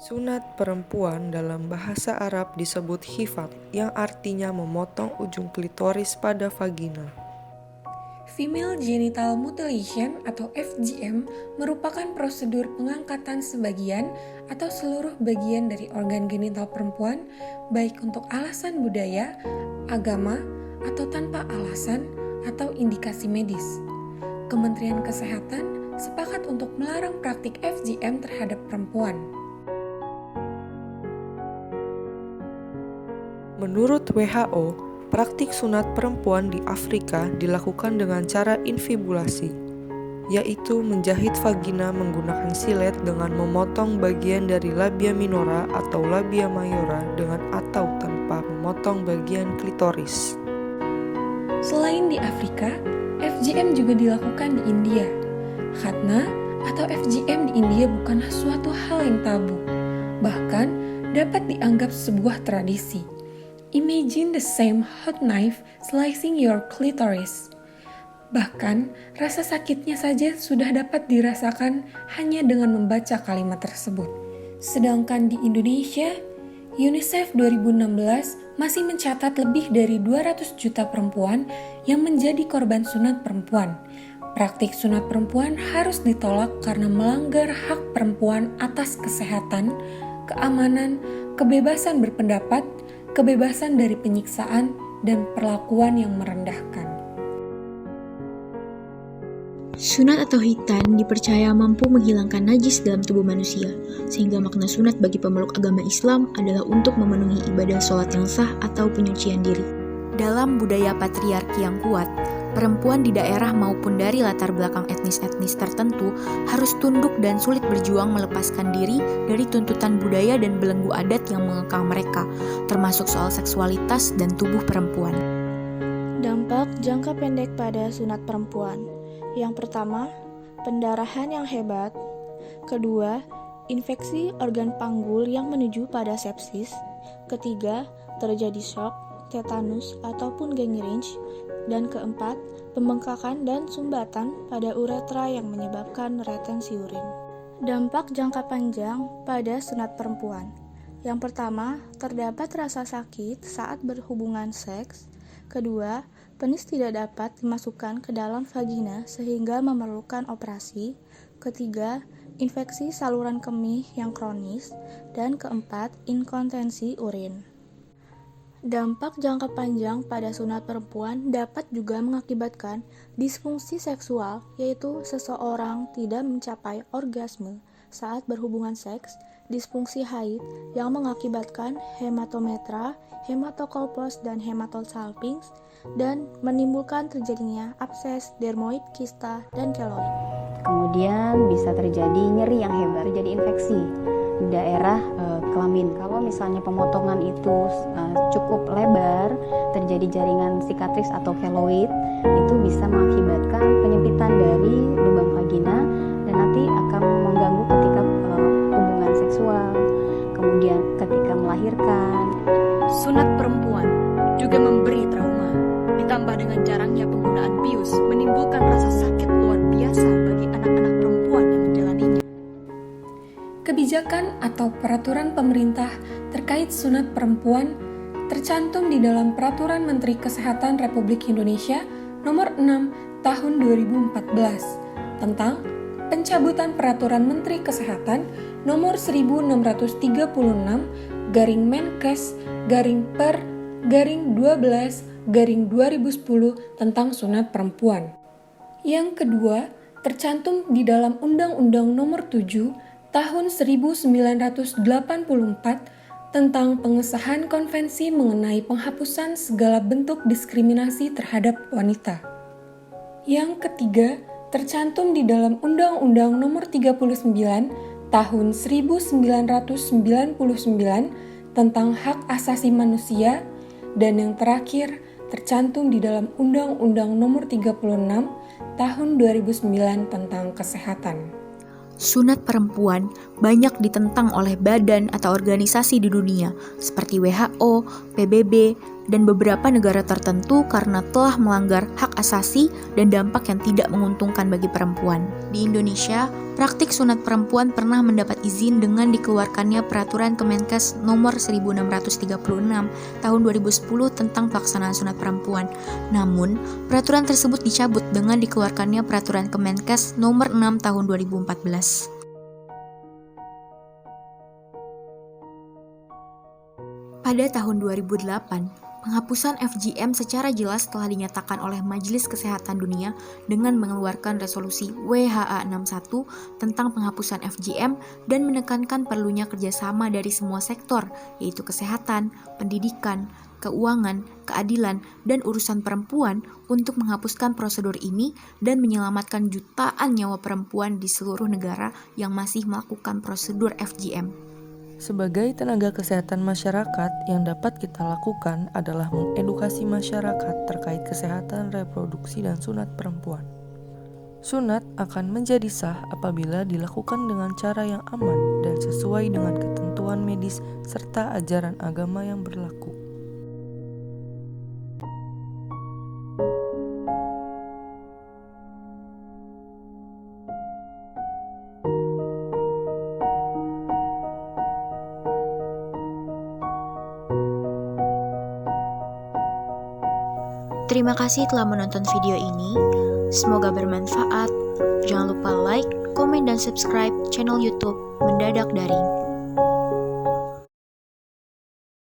Sunat perempuan dalam bahasa Arab disebut khifat, yang artinya memotong ujung klitoris pada vagina. Female Genital Mutilation atau FGM merupakan prosedur pengangkatan sebagian atau seluruh bagian dari organ genital perempuan, baik untuk alasan budaya, agama, atau tanpa alasan atau indikasi medis. Kementerian Kesehatan sepakat untuk melarang praktik FGM terhadap perempuan. Menurut WHO, praktik sunat perempuan di Afrika dilakukan dengan cara infibulasi, yaitu menjahit vagina menggunakan silet dengan memotong bagian dari labia minora atau labia mayora dengan atau tanpa memotong bagian klitoris. Selain di Afrika, FGM juga dilakukan di India. Khatna atau FGM di India bukanlah suatu hal yang tabu, bahkan dapat dianggap sebuah tradisi. Imagine the same hot knife slicing your clitoris. Bahkan, rasa sakitnya saja sudah dapat dirasakan hanya dengan membaca kalimat tersebut. Sedangkan di Indonesia, UNICEF 2016 masih mencatat lebih dari 200 juta perempuan yang menjadi korban sunat perempuan. Praktik sunat perempuan harus ditolak karena melanggar hak perempuan atas kesehatan, keamanan, kebebasan berpendapat, kebebasan dari penyiksaan, dan perlakuan yang merendahkan. Sunat atau khitan dipercaya mampu menghilangkan najis dalam tubuh manusia, sehingga makna sunat bagi pemeluk agama Islam adalah untuk memenuhi ibadah sholat yang sah atau penyucian diri. Dalam budaya patriarki yang kuat, perempuan di daerah maupun dari latar belakang etnis-etnis tertentu harus tunduk dan sulit berjuang melepaskan diri dari tuntutan budaya dan belenggu adat yang mengekang mereka, termasuk soal seksualitas dan tubuh perempuan. Dampak jangka pendek pada sunat perempuan. Yang pertama, pendarahan yang hebat. Kedua, infeksi organ panggul yang menuju pada sepsis. Ketiga, terjadi shock, tetanus, ataupun gangrene. Dan keempat, pembengkakan dan sumbatan pada uretra yang menyebabkan retensi urin. Dampak jangka panjang pada sunat perempuan. Yang pertama, terdapat rasa sakit saat berhubungan seks. Kedua, penis tidak dapat dimasukkan ke dalam vagina sehingga memerlukan operasi. Ketiga, infeksi saluran kemih yang kronis. Dan keempat, inkontinensi urin. Dampak jangka panjang pada sunat perempuan dapat juga mengakibatkan disfungsi seksual, yaitu seseorang tidak mencapai orgasme saat berhubungan seks, disfungsi haid yang mengakibatkan hematometra, hematokolpos, dan hematossalpinx, dan menimbulkan terjadinya abses, dermoid, kista, dan keloid. Kemudian bisa terjadi nyeri yang hebat, terjadi infeksi di daerah kelamin. Kalau misalnya pemotongan itu cukup lebar, terjadi jaringan sikatris atau keloid, itu bisa mengakibatkan penyempitan dari lubang vagina dan nanti akan mengganggu ketika hubungan seksual, kemudian ketika melahirkan. Sunat perempuan juga memberi trauma, ditambah dengan jarangnya penggunaan bius menimbulkan rasa sakit luar biasa bagi anak-anak perempuan yang menjalaninya. Kebijakan atau peraturan pemerintah terkait sunat perempuan tercantum di dalam Peraturan Menteri Kesehatan Republik Indonesia Nomor 6 Tahun 2014 tentang pencabutan Peraturan Menteri Kesehatan Nomor 16-Menkes/Per/12/2010 tentang sunat perempuan. Yang kedua, tercantum di dalam Undang-Undang Nomor 7 Tahun 1984 tentang pengesahan konvensi mengenai penghapusan segala bentuk diskriminasi terhadap wanita. Yang ketiga, tercantum di dalam Undang-Undang Nomor 39 Tahun 1999 tentang hak asasi manusia. Dan yang terakhir, tercantum di dalam Undang-Undang Nomor 36 Tahun 2009 tentang kesehatan. Sunat perempuan banyak ditentang oleh badan atau organisasi di dunia seperti WHO, PBB, dan beberapa negara tertentu karena telah melanggar hak asasi dan dampak yang tidak menguntungkan bagi perempuan. Di Indonesia, praktik sunat perempuan pernah mendapat izin dengan dikeluarkannya Peraturan Kemenkes Nomor 1636 Tahun 2010 tentang pelaksanaan sunat perempuan. Namun, peraturan tersebut dicabut dengan dikeluarkannya Peraturan Kemenkes Nomor 6 Tahun 2014. Pada tahun 2008, penghapusan FGM secara jelas telah dinyatakan oleh Majelis Kesehatan Dunia dengan mengeluarkan resolusi WHA 61 tentang penghapusan FGM dan menekankan perlunya kerjasama dari semua sektor, yaitu kesehatan, pendidikan, keuangan, keadilan, dan urusan perempuan untuk menghapuskan prosedur ini dan menyelamatkan jutaan nyawa perempuan di seluruh negara yang masih melakukan prosedur FGM. Sebagai tenaga kesehatan masyarakat, yang dapat kita lakukan adalah mengedukasi masyarakat terkait kesehatan reproduksi dan sunat perempuan. Sunat akan menjadi sah apabila dilakukan dengan cara yang aman dan sesuai dengan ketentuan medis serta ajaran agama yang berlaku. Terima kasih telah menonton video ini. Semoga bermanfaat. Jangan lupa like, komen, dan subscribe channel YouTube Mendadak Daring.